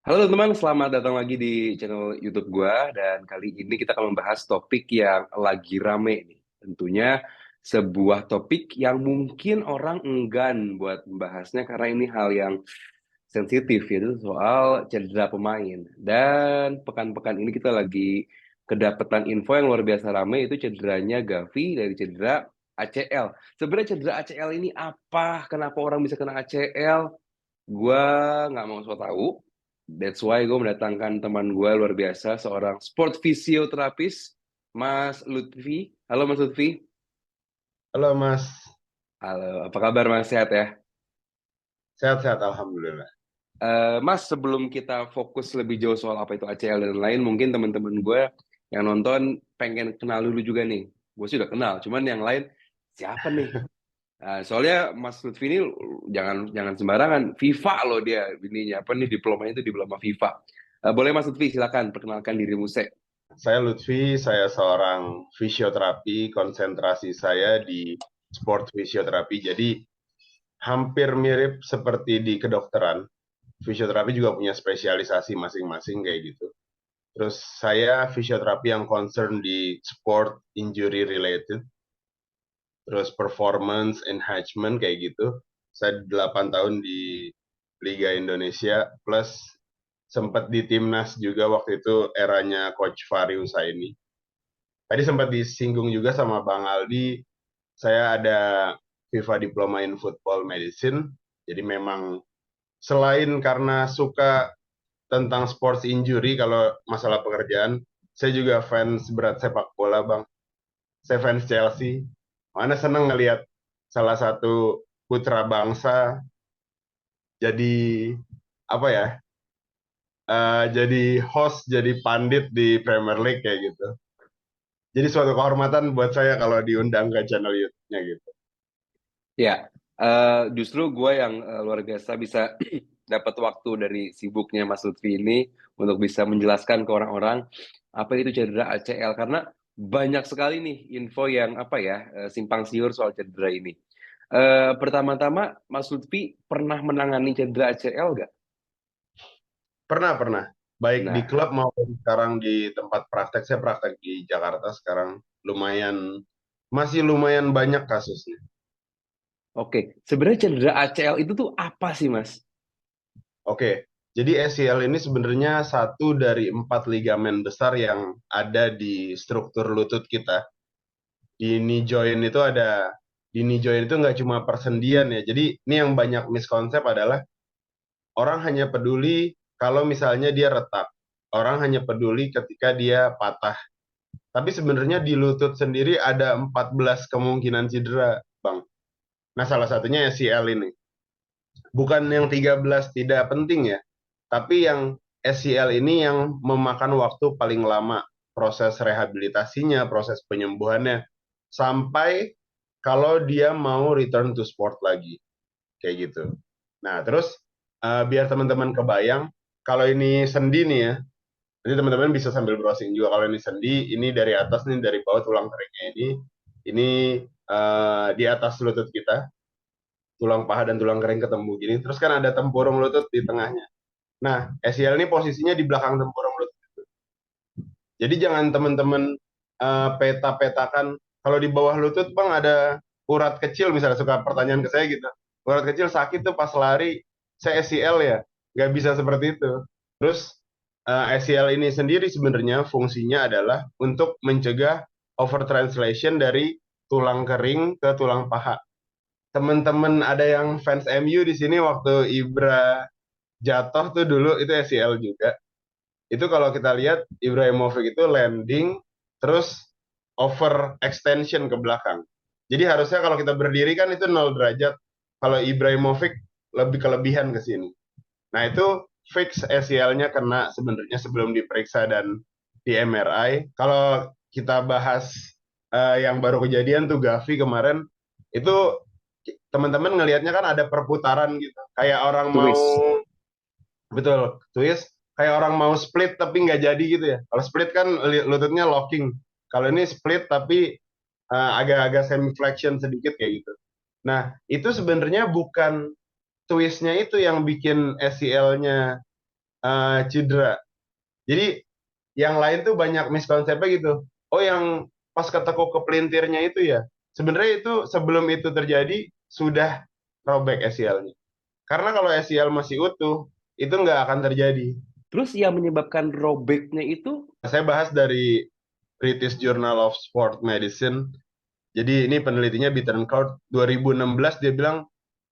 Halo teman-teman, selamat datang lagi di channel YouTube gua dan kali ini kita akan membahas topik yang lagi rame nih. Tentunya sebuah topik yang mungkin orang enggan buat membahasnya karena ini hal yang sensitif yaitu soal cedera pemain. Dan pekan-pekan ini kita lagi kedapetan info yang luar biasa rame itu cederanya Gavi dari cedera ACL. Sebenarnya cedera ACL ini apa? Kenapa orang bisa kena ACL? Gua nggak mau so tahu. That's why gue mendatangkan teman gue luar biasa, seorang sport fisioterapis, Mas Lutfi. Halo Mas Lutfi. Halo Mas, Halo, apa kabar Mas? Sehat ya? sehat-sehat Alhamdulillah. Mas, sebelum kita fokus lebih jauh soal apa itu ACL dan lain, mungkin teman-teman gue yang nonton pengen kenal dulu juga nih. Gue sih udah kenal, cuman yang lain siapa nih? Soalnya Mas Lutfi ini jangan jangan sembarangan, FIFA loh dia ininya apa nih diplomanya itu diploma FIFA. Boleh Mas Lutfi silakan perkenalkan dirimu saya. Saya Lutfi, saya seorang fisioterapi, konsentrasi saya di sport fisioterapi. Jadi hampir mirip seperti di kedokteran. Fisioterapi juga punya spesialisasi masing-masing kayak gitu. Terus saya fisioterapi yang concern di sport injury related, terus performance enhancement kayak gitu. Saya 8 tahun di Liga Indonesia plus sempat di timnas juga waktu itu eranya Coach Fahri Husaini. Tadi sempat disinggung juga sama Bang Aldi, saya ada FIFA Diploma in Football Medicine. Jadi memang selain karena suka tentang sports injury kalau masalah pekerjaan, saya juga fans berat sepak bola, Bang. Saya fans Chelsea. Mana seneng ngelihat salah satu putra bangsa jadi apa ya? Jadi host, jadi pandit di Premier League kayak gitu. Jadi suatu kehormatan buat saya kalau diundang ke channel YouTube-nya gitu. Ya, justru gue yang luar biasa bisa dapat waktu dari sibuknya Mas Lutfi ini untuk bisa menjelaskan ke orang-orang apa itu cedera ACL karena banyak sekali nih info yang apa ya simpang siur soal cedera ini. Pertama-tama Mas Lutfi pernah menangani cedera ACL gak? Pernah, pernah. Baik di Nah, klub maupun sekarang di tempat praktek. Saya praktek di Jakarta sekarang. Masih lumayan banyak kasusnya. oke. Sebenarnya cedera ACL itu tuh apa sih Mas? Oke, jadi ACL ini sebenarnya satu dari 4 ligamen besar yang ada di struktur lutut kita. Di knee joint itu ada, di knee joint itu nggak cuma persendian ya. Jadi ini yang banyak miskonsep adalah orang hanya peduli kalau misalnya dia retak. Orang hanya peduli ketika dia patah. Tapi sebenarnya di lutut sendiri ada 14 kemungkinan cedera, Bang. Nah, salah satunya ACL ini. Bukan yang 13 tidak penting ya, tapi yang ACL ini yang memakan waktu paling lama proses rehabilitasinya, proses penyembuhannya, sampai kalau dia mau return to sport lagi, kayak gitu. Nah, terus biar teman-teman kebayang, kalau ini sendi nih ya, nanti teman-teman bisa sambil browsing juga. Kalau ini sendi, ini dari atas nih, dari bawah tulang keringnya ini di atas lutut kita, tulang paha dan tulang kering ketemu gini. Terus kan ada tempurung lutut di tengahnya. Nah, ACL ini posisinya di belakang tempurung lutut. Jadi jangan teman-teman peta-petakan. Kalau di bawah lutut, Bang, ada urat kecil, misalnya suka pertanyaan ke saya gitu. Urat kecil sakit tuh pas lari, saya ACL ya. Nggak bisa seperti itu. Terus ACL ini sendiri sebenarnya fungsinya adalah untuk mencegah overtranslation dari tulang kering ke tulang paha. Teman-teman ada yang fans MU di sini waktu Ibra jatuh tuh dulu itu ACL juga. Itu kalau kita lihat Ibrahimovic itu landing terus over extension ke belakang. Jadi harusnya kalau kita berdiri kan itu 0 derajat. Kalau Ibrahimovic lebih kelebihan ke sini. Nah itu fix ACL-nya kena sebenarnya sebelum diperiksa dan di MRI. Kalau kita bahas yang baru kejadian tuh Gavi kemarin, itu teman-teman ngelihatnya kan ada perputaran gitu. Kayak orang mau, Twist. betul, twist. Kayak orang mau split tapi nggak jadi gitu ya. Kalau split kan lututnya locking. Kalau ini split tapi agak-agak semi flexion sedikit kayak gitu. Nah, itu sebenarnya bukan twistnya itu yang bikin ACL-nya cedera. Jadi yang lain tuh banyak miskonsepnya gitu. Oh, yang pas ketekuk ke pelintirnya itu ya. Sebenarnya itu sebelum itu terjadi sudah robek ACL-nya. Karena kalau ACL masih utuh, itu nggak akan terjadi. Terus yang menyebabkan robeknya itu, Saya bahas dari British Journal of Sport Medicine. Jadi ini penelitinya Bittencourt 2016, dia bilang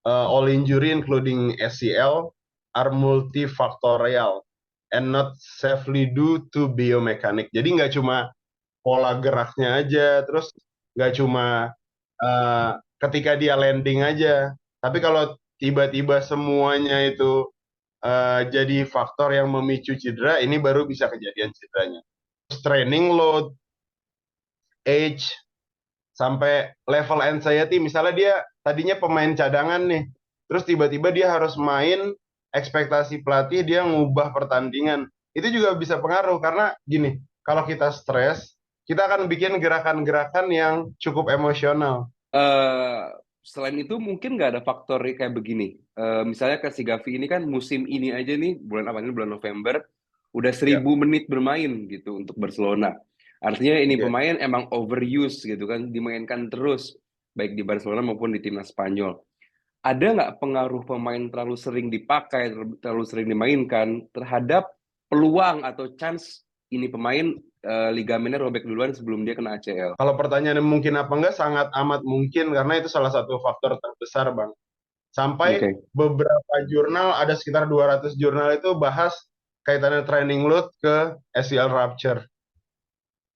all injury including ACL are multifactorial and not safely due to biomechanic. Jadi nggak cuma pola geraknya aja, terus nggak cuma ketika dia landing aja, tapi kalau tiba-tiba semuanya itu jadi faktor yang memicu cedera, ini baru bisa kejadian cederanya. Training load, age, sampai level anxiety. Misalnya dia tadinya pemain cadangan nih, terus tiba-tiba dia harus main, ekspektasi pelatih dia ngubah pertandingan. Itu juga bisa pengaruh karena gini, kalau kita stres, kita akan bikin gerakan-gerakan yang cukup emosional. eh selain itu mungkin nggak ada faktor kayak begini. Misalnya ke si Gavi ini kan musim ini aja nih, bulan apa ini, bulan November, udah Ya, 1.000 menit bermain gitu untuk Barcelona. Artinya ini oke. pemain emang overuse gitu kan, dimainkan terus, baik di Barcelona maupun di timnas Spanyol. Ada nggak pengaruh pemain terlalu sering dipakai, terlalu sering dimainkan terhadap peluang atau chance ini pemain ligamennya robek duluan sebelum dia kena ACL? Kalau pertanyaannya mungkin apa enggak, sangat amat mungkin karena itu salah satu faktor terbesar, Bang. Sampai Oke. beberapa jurnal, ada sekitar 200 jurnal itu bahas kaitannya training load ke ACL rupture.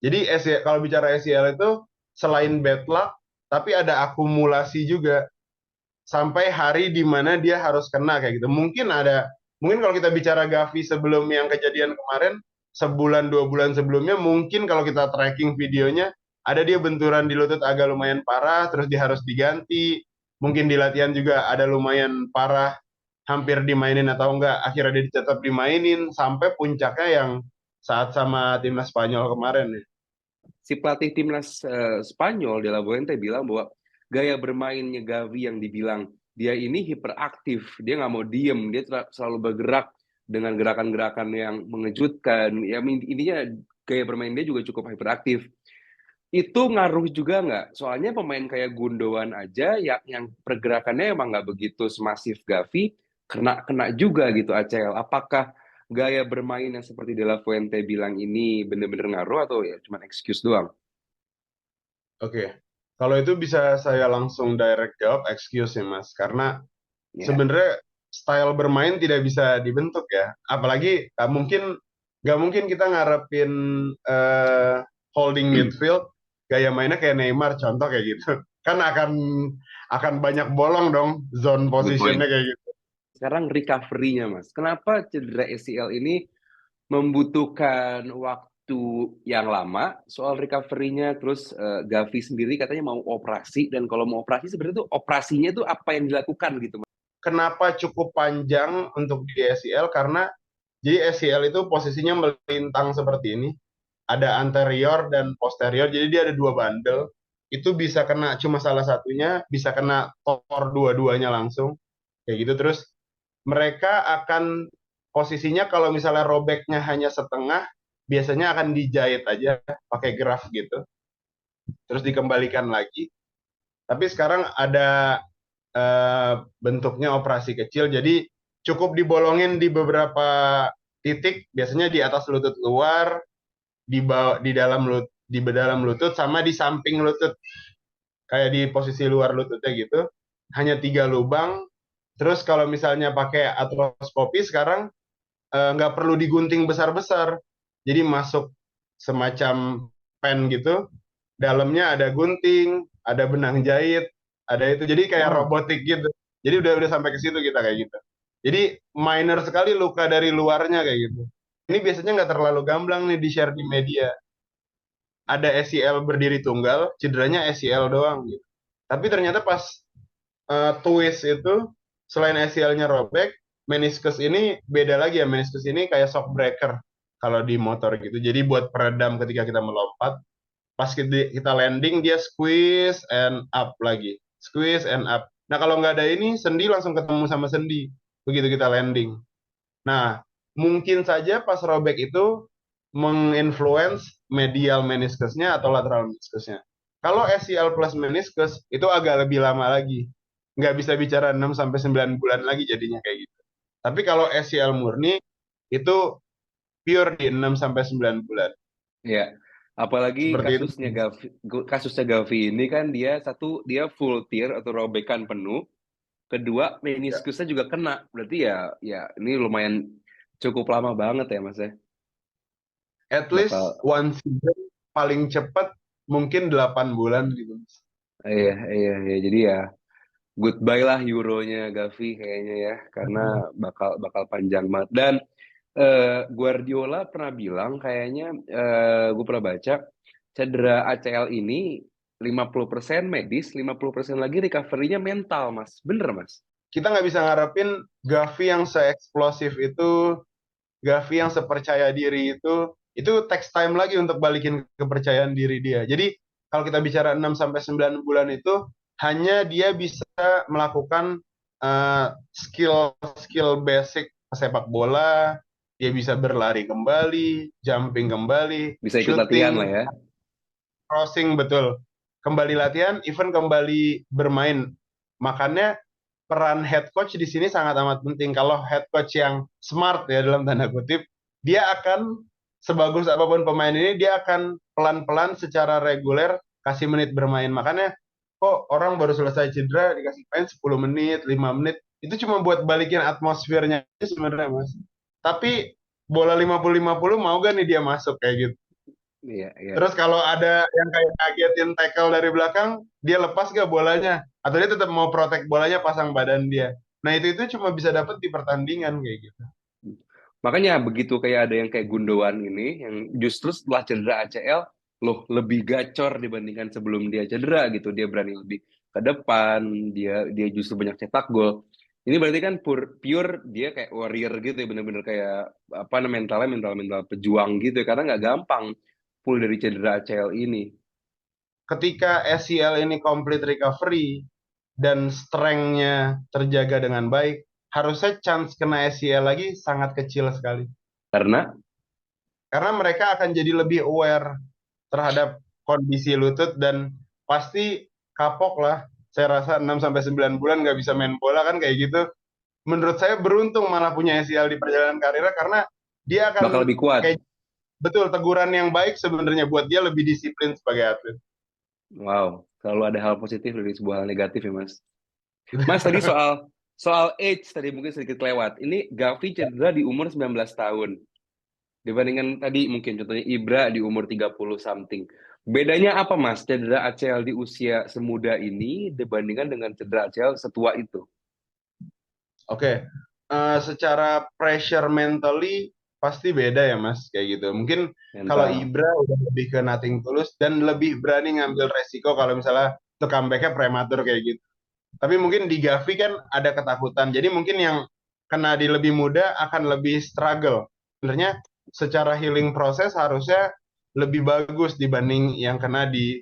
Jadi kalau bicara ACL itu selain bad luck, tapi ada akumulasi juga sampai hari di mana dia harus kena kayak gitu. Mungkin kalau kita bicara Gavi sebelum yang kejadian kemarin, sebulan 2 bulan sebelumnya, mungkin kalau kita tracking videonya, ada dia benturan di lutut agak lumayan parah, terus dia harus diganti. Mungkin di latihan juga ada lumayan parah, hampir dimainin atau enggak, akhirnya dia tetap dimainin, sampai puncaknya yang saat sama timnas Spanyol kemarin ya. Si pelatih timnas Spanyol De La Fuente bilang bahwa gaya bermainnya Gavi yang dibilang dia ini hiperaktif, dia nggak mau diem, dia selalu bergerak dengan gerakan-gerakan yang mengejutkan. Ya intinya gaya bermain dia juga cukup hiperaktif. Itu ngaruh juga nggak? Soalnya pemain kayak Gundogan aja yang pergerakannya emang nggak begitu semasif Gavi, kena kena juga gitu ACL. Apakah gaya bermain yang seperti De La Fuente bilang ini bener-bener ngaruh atau ya cuma excuse doang? Oke, kalau itu bisa saya langsung direct jawab, excuse ya Mas, karena Ya. sebenarnya style bermain tidak bisa dibentuk ya. Apalagi nggak mungkin kita ngarepin eh, holding midfield gaya mainnya kayak Neymar contoh kayak gitu. Kan akan banyak bolong dong zone Good positionnya point. kayak gitu. Sekarang recovery-nya, Mas. Kenapa cedera ACL ini membutuhkan waktu yang lama? Soal recovery-nya, terus Gavi sendiri katanya mau operasi, dan kalau mau operasi sebenarnya tuh operasinya tuh apa yang dilakukan gitu, Mas? Kenapa cukup panjang untuk di ACL? Karena jadi ACL itu posisinya melintang seperti ini. Ada anterior dan posterior, jadi dia ada dua bandel. Itu bisa kena cuma salah satunya, bisa kena tor dua-duanya langsung. Kayak gitu. Terus mereka akan posisinya kalau misalnya robeknya hanya setengah, biasanya akan dijahit aja pakai graf gitu. Terus dikembalikan lagi. Tapi sekarang ada bentuknya operasi kecil, jadi cukup dibolongin di beberapa titik, biasanya di atas lutut luar, di dalam lutut sama di samping lutut, kayak di posisi luar lututnya gitu, hanya 3 lubang. Terus kalau misalnya pakai artroskopi sekarang nggak perlu digunting besar-besar, jadi masuk semacam pen gitu, dalamnya ada gunting, ada benang jahit, ada itu, jadi kayak Wow. robotik gitu. Jadi udah sampai ke situ kita kayak gitu. Jadi minor sekali luka dari luarnya kayak gitu. Ini biasanya nggak terlalu gamblang nih di share di media. Ada ACL berdiri tunggal, cederanya ACL doang gitu. Tapi ternyata pas twist itu, selain ACL-nya robek, meniskus ini beda lagi ya. Meniskus ini kayak shock breaker kalau di motor gitu. Jadi buat peredam ketika kita melompat, pas kita landing dia squeeze and up lagi. Squeeze and up. Nah kalau nggak ada ini, sendi langsung ketemu sama sendi. Begitu kita landing. Nah, mungkin saja pas robek itu menginfluence medial meniskusnya atau lateral meniskusnya. Kalau ACL plus meniskus itu agak lebih lama lagi. Nggak bisa bicara 6 sampai 9 bulan lagi jadinya kayak gitu. Tapi kalau ACL murni itu pure di 6 sampai 9 bulan. Ya, apalagi Seperti itu. kasusnya Gavi ini kan dia full tear atau robekan penuh, kedua Ya. meniskusnya juga kena. Berarti ya ini lumayan cukup lama banget ya Mas ya. At least Bakal one season paling cepat mungkin 8 bulan gitu. iya iya iya jadi ya goodbye lah Euronya Gavi kayaknya ya karena bakal panjang banget. Dan Guardiola pernah bilang kayaknya gue pernah baca cedera ACL ini 50% medis, 50% lagi recovery-nya mental, Mas. Bener, Mas? Kita nggak bisa ngarepin Gavi yang se-eksplosif itu, Gavi yang sepercaya diri itu takes time lagi untuk balikin kepercayaan diri dia. Jadi kalau kita bicara 6 sampai 9 bulan itu hanya dia bisa melakukan skill-skill basic sepak bola, dia bisa berlari kembali, jumping kembali, Bisa ikut latihan lah shooting, ya. crossing betul. Kembali latihan, even kembali bermain. Makanya peran head coach di sini sangat amat penting. Kalau head coach yang smart ya dalam tanda kutip, dia akan sebagus apapun pemain ini, dia akan pelan-pelan secara reguler kasih menit bermain. Makanya kok orang baru selesai cedera dikasih main 10 menit, 5 menit, itu cuma buat balikin atmosfernya sebenarnya, Mas. Tapi bola 50-50 mau gak nih dia masuk kayak gitu. Iya, iya. Terus kalau ada yang kayak ngagetin tackle dari belakang, dia lepas gak bolanya? Atau dia tetap mau protek bolanya pasang badan dia? Nah itu cuma bisa dapat di pertandingan kayak gitu. Makanya begitu kayak ada yang kayak Gundogan ini, yang justru setelah cedera ACL, loh lebih gacor dibandingkan sebelum dia cedera gitu. Dia berani lebih ke depan, dia justru banyak cetak gol. Ini berarti kan pure dia kayak warrior gitu ya, bener-bener kayak apa namanya mentalnya mental pejuang gitu ya, karena nggak gampang full dari cedera ACL ini. Ketika ACL ini complete recovery dan strength-nya terjaga dengan baik, harusnya chance kena ACL lagi sangat kecil sekali. Karena Karena mereka akan jadi lebih aware terhadap kondisi lutut dan pasti kapok lah. Saya rasa 6 sampai 9 bulan nggak bisa main bola kan kayak gitu. Menurut saya beruntung malah punya ACL di perjalanan karirnya karena dia bakal akan lebih kuat. kayak betul teguran yang baik sebenarnya buat dia lebih disiplin sebagai atlet. Wow, selalu ada hal positif dari sebuah hal negatif ya Mas. Mas tadi soal soal age tadi mungkin sedikit lewat. Ini Gavi cedera di umur 19 tahun. Dibandingkan tadi mungkin contohnya Ibra di umur 30 something. Bedanya apa Mas cedera ACL di usia semuda ini dibandingkan dengan cedera ACL setua itu? Oke, secara pressure mentally pasti beda ya Mas kayak gitu. Mungkin kalau Mental. Ibra udah lebih ke nothing tulus dan lebih berani ngambil resiko kalau misalnya itu comeback-nya prematur kayak gitu. Tapi mungkin di Gavi kan ada ketakutan. Jadi mungkin yang kena di lebih muda akan lebih struggle. Sebenarnya secara healing proses harusnya lebih bagus dibanding yang kena di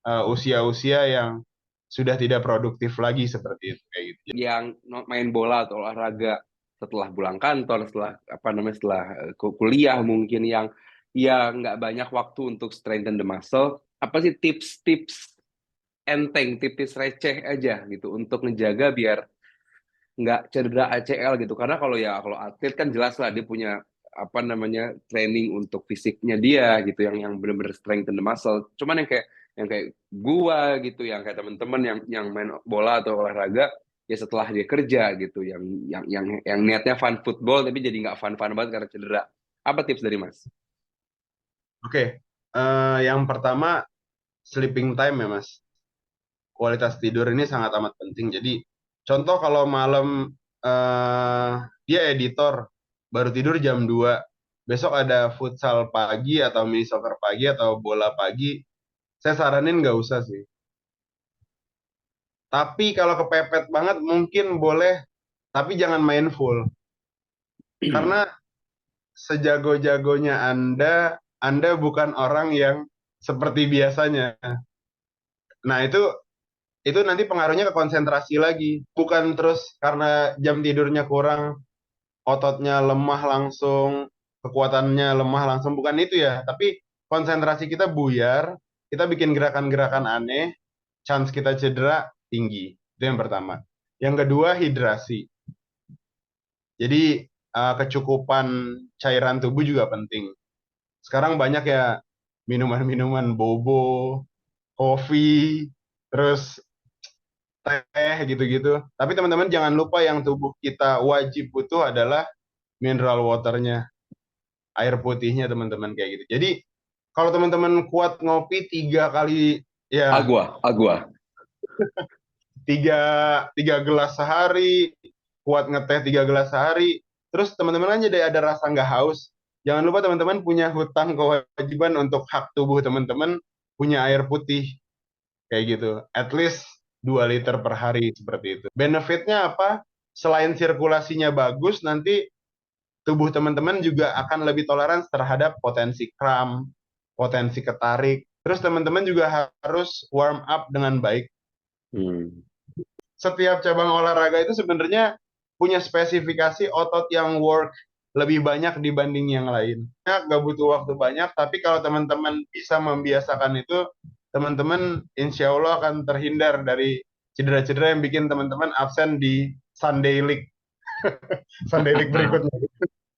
usia-usia yang sudah tidak produktif lagi seperti itu kayak gitu. Yang main bola atau olahraga setelah pulang kantor, setelah apa namanya setelah kuliah mungkin yang nggak banyak waktu untuk strengthen the muscle. Apa sih tips-tips enteng, tipis receh aja gitu untuk ngejaga biar nggak cedera ACL gitu. Karena kalau atlet kan jelas lah dia punya apa namanya training untuk fisiknya dia gitu yang benar-benar strengthen the muscle. Cuman yang kayak gua gitu, yang kayak teman-teman yang main bola atau olahraga ya setelah dia kerja gitu, yang niatnya fun football tapi jadi nggak fun-fun banget karena cedera. Apa tips dari Mas? Oke, yang pertama sleeping time ya Mas. Kualitas tidur ini sangat amat penting. Jadi contoh kalau malam eh, dia editor baru tidur jam 2, besok ada futsal pagi atau mini soccer pagi atau bola pagi, saya saranin nggak usah sih. Tapi kalau kepepet banget mungkin boleh, tapi jangan main full. Karena sejago-jagonya Anda bukan orang yang seperti biasanya. Nah, itu nanti pengaruhnya ke konsentrasi lagi. Bukan terus karena jam tidurnya kurang, ototnya lemah langsung, kekuatannya lemah langsung, bukan itu ya. Tapi konsentrasi kita buyar, kita bikin gerakan-gerakan aneh, chance kita cedera tinggi. Itu yang pertama. Yang kedua, hidrasi. Jadi kecukupan cairan tubuh juga penting. Sekarang banyak ya minuman-minuman bobo, kopi, terus teh gitu-gitu. Tapi teman-teman jangan lupa yang tubuh kita wajib butuh adalah mineral waternya, air putihnya teman-teman kayak gitu. Jadi kalau teman-teman kuat ngopi 3 kali, ya Agua. tiga, 3 gelas sehari, kuat ngeteh 3 gelas sehari, terus teman-teman kan jadi ada rasa nggak haus. Jangan lupa teman-teman punya hutang kewajiban untuk hak tubuh teman-teman punya air putih kayak gitu. At least 2 liter per hari seperti itu. Benefitnya apa? Selain sirkulasinya bagus, nanti tubuh teman-teman juga akan lebih toleran terhadap potensi kram, potensi ketarik. Terus teman-teman juga harus warm up dengan baik. Hmm. Setiap cabang olahraga itu sebenarnya punya spesifikasi otot yang work lebih banyak dibanding yang lain. Gak butuh waktu banyak, tapi kalau teman-teman bisa membiasakan itu, teman-teman insya Allah akan terhindar dari cedera-cedera yang bikin teman-teman absen di Sunday League, Sunday League berikutnya.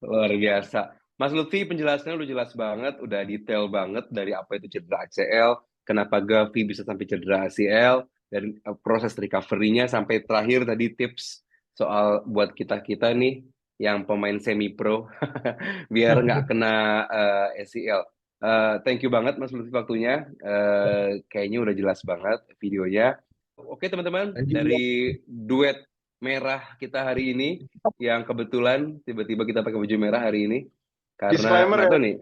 Luar biasa. Mas Lutfi penjelasannya udah jelas banget, udah detail banget dari apa itu cedera ACL, kenapa Gavi bisa sampai cedera ACL, dan proses recovery-nya sampai terakhir tadi tips soal buat kita-kita nih yang pemain semi pro biar nggak kena ACL. Thank you banget Mas Lutfi waktunya. Kayaknya udah jelas banget videonya. Oke teman-teman, dari duet merah kita hari ini yang kebetulan tiba-tiba kita pakai baju merah hari ini karena Disclaimer nggak ya, tahu nih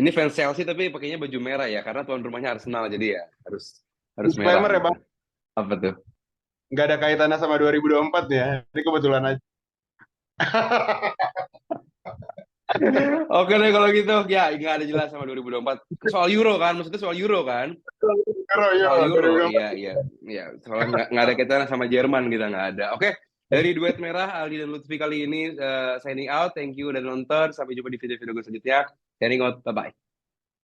ini fans Chelsea tapi pakainya baju merah ya karena tuan rumahnya Arsenal jadi ya harus harus merah disclaimer ya gitu. Bang, Apa tuh? nggak ada kaitannya sama 2024 ya. Ini kebetulan aja. Oke deh kalau gitu ya nggak ada jelas sama 2024 soal Euro kan maksudnya soal Euro kan Euro, soal Euro, Euro iya 2024. iya iya soalnya nggak ada kaitannya sama Jerman kita nggak ada. Oke dari duet merah Aldi dan Lutfi kali ini signing out, thank you udah nonton, sampai jumpa di video-video gue selanjutnya, signing out, bye bye.